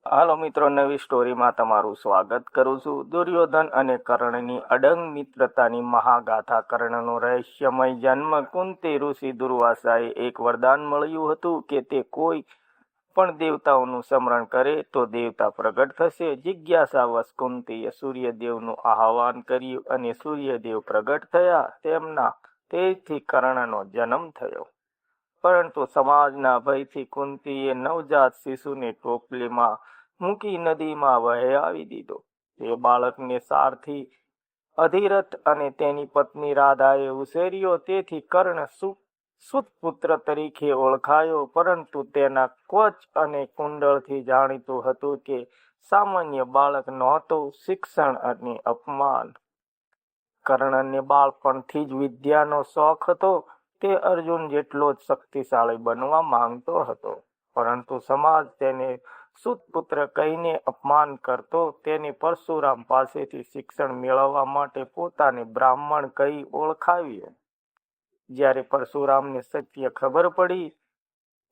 હાલો મિત્રો, નવી સ્ટોરીમાં તમારું સ્વાગત કરું છું. દુર્યોધન અને કર્ણની અડંગ મિત્રતાની મહાગાથા. કર્ણનો રહસ્યમય જન્મ. કુંતી ઋષિ દુર્વાસાએ એક વરદાન મળ્યું હતું કે તે કોઈ પણ દેવતાઓનું સ્મરણ કરે તો દેવતા પ્રગટ થશે. જિજ્ઞાસાવશ કુંતીએ સૂર્યદેવનું આહ્વાન કર્યું અને સૂર્યદેવ પ્રગટ થયા. તેમના તેજથી કર્ણનો જન્મ થયો. પરંતુ સમાજના ભયથી કુંતીએ નવજાત શિશુને ટોપલીમાં મૂકી નદીમાં વહેવાવી દીધો. તે બાળકને સારથી અધિરથ અને તેની પત્ની રાધાએ ઉછેર્યો. તેથી કર્ણ સુતપુત્ર તરીકે ઓળખાયો. પરંતુ તેના ક્વચ અને કુંડળથી જાણીતું હતું કે સામાન્ય બાળક નહોતો. શિક્ષણ અને અપમાન. કર્ણને બાળપણથી જ વિદ્યાનો શોખ હતો. તે અર્જુન જેટલો જ શક્તિશાળી બનવા માંગતો હતો, પરંતુ સમાજ તેને સુતપુત્ર કહીને અપમાન કરતો. તેને પરશુરામ પાસેથી શિક્ષણ મેળવવા માટે પોતાને બ્રાહ્મણ કહી ઓળખાવ્યો. જ્યારે પરશુરામને સત્ય ખબર પડી,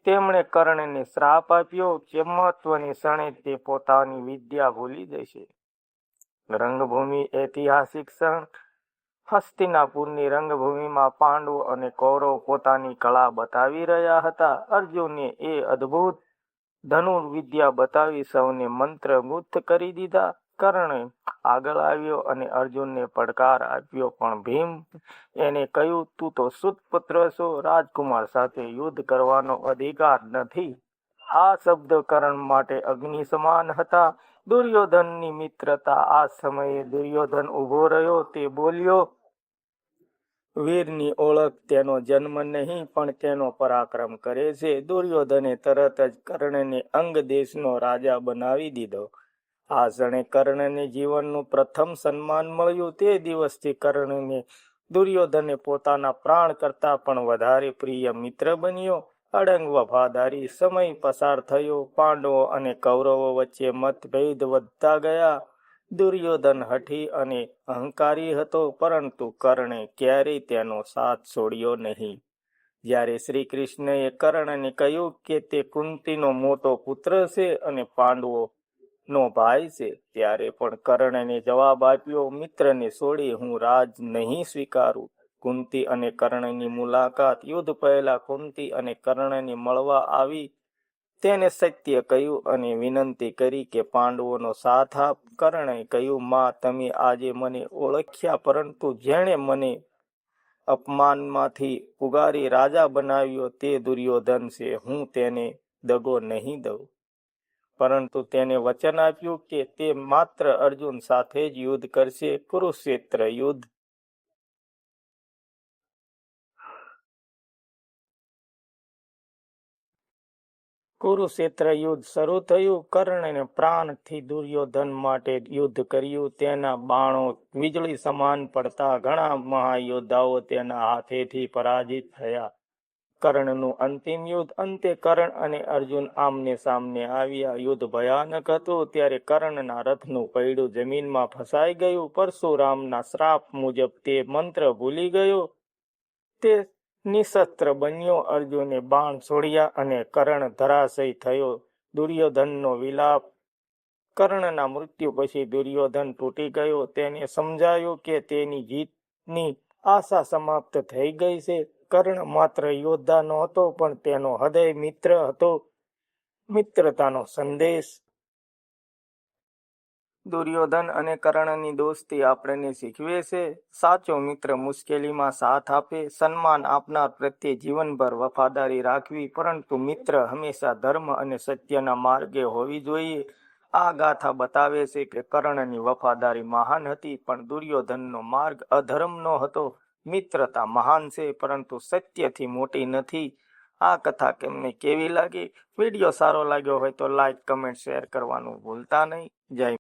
તેમણે કર્ણને શ્રાપ આપ્યો કે મહત્વની ક્ષણે તે પોતાની વિદ્યા ભૂલી જશે. રંગભૂમિ. ઐતિહાસિક ક્ષણ. હસ્તિનાપુરની રંગભૂમિમાં પાંડવો અને કૌરવ પોતાની કળા બતાવી રહ્યા હતા. અર્જુને એ અદ્ભુત ધનુર્વિદ્યા બતાવી સૌને મંત્રમુગ્ધ કરી દીધા. કર્ણ આગળ આવ્યો અને અર્જુનને પડકાર આપ્યો, પણ ભીમ એને કહ્યું, તું તો સુતપુત્ર છો, રાજકુમાર સાથે યુદ્ધ કરવાનો અધિકાર નથી. આ શબ્દ કર્ણ માટે અગ્નિ સમાન હતા. દુર્યોધનની મિત્રતા. આ સમયે દુર્યોધન ઊભો રહ્યો. તે બોલ્યો, વીરની ઓળખ તેનો જન્મ નહીં પણ તેનો પરાક્રમ કરે છે. દુર્યોધને તરત જ કર્ણને અંગ દેશનો રાજા બનાવી દીધો. આ ક્ષણે કર્ણને જીવનનું પ્રથમ સન્માન મળ્યું. તે દિવસથી કર્ણને દુર્યોધને પોતાના પ્રાણ કરતા પણ વધારે પ્રિય મિત્ર બન્યો. અડંગ વફાદારી. સમય પસાર થયો. પાંડવો અને કૌરવો વચ્ચે મતભેદ વધતા ગયા. દુર્યોધન હઠી અને અહંકારી હતો, પરંતુ કર્ણે ક્યારેય તેનો સાથ છોડ્યો નહીં. જ્યારે શ્રી કૃષ્ણએ કર્ણને કહ્યું કે તે કુંતીનો મોટો પુત્ર છે અને પાંડવોનો ભાઈ છે, ત્યારે પણ કર્ણને જવાબ આપ્યો, મિત્રને છોડી હું રાજ નહીં સ્વીકારું. કુંતી અને કર્ણની મુલાકાત. યુદ્ધ પહેલા કુંતી અને કર્ણને મળવા આવી. તેને સત્ય કહ્યું અને વિનંતી કરી કે પાંડવોનો સાથ આપ. કર્ણે કહ્યું, માં, તમે આજે મને ઓળખ્યા, પરંતુ જેણે મને અપમાનમાંથી ઉગારી રાજા બનાવ્યો તે દુર્યોધન છે. હું તેને દગો નહીં દઉં. પરંતુ તેને વચન આપ્યું કે તે માત્ર અર્જુન સાથે જ યુદ્ધ કરશે. કુરુક્ષેત્ર યુદ્ધ. કુરુક્ષેત્ર યુદ્ધ શરૂ થયું. કર્ણને પ્રાણથી દુર્યોધન માટે યુદ્ધ કર્યું. તેના બાણો વીજળી સમાન પડતા ઘણા મહાયોદ્ધાઓ તેના હાથેથી પરાજિત થયા. કર્ણનું અંતિમ યુદ્ધ. અંતે કર્ણ અને અર્જુન આમને સામને આવ્યા. યુદ્ધ ભયાનક હતું. ત્યારે કર્ણના રથનું પૈડું જમીનમાં ફસાઈ ગયું. પરશુરામના શ્રાપ મુજબ તે મંત્ર ભૂલી ગયો. તે નિશસ્ત્ર બન્યો. અર્જુને બાણ છોડ્યા અને કર્ણ ધરાશયી થયો. દુર્યોધનનો વિલાપ. કર્ણના મૃત્યુ પછી દુર્યોધન તૂટી ગયો. તેને સમજાયું કે તેની જીતની આશા સમાપ્ત થઈ ગઈ છે. કર્ણ માત્ર યોદ્ધા નહોતો, પણ તેનો હૃદય મિત્ર હતો. મિત્રતાનો સંદેશ. દુર્યોધન અને કર્ણની દોસ્તી આપણને શીખવે છે, સાચો મિત્ર મુશ્કેલીમાં સાથ આપે, સન્માન આપનાર પ્રત્યે જીવનભર વફાદારી રાખવી, પરંતુ મિત્ર હંમેશા ધર્મ અને સત્યના માર્ગે હોવી જોઈએ. આ ગાથા બતાવે છે કે કર્ણની વફાદારી મહાન હતી, પણ દુર્યોધનનો માર્ગ અધર્મનો હતો. મિત્રતા મહાન છે, પરંતુ સત્યથી મોટી નથી. આ કથા તમને કેવી લાગી? વિડીયો સારો લાગ્યો હોય તો લાઈક, કમેન્ટ, શેર કરવાનું ભૂલતા નહીં. જય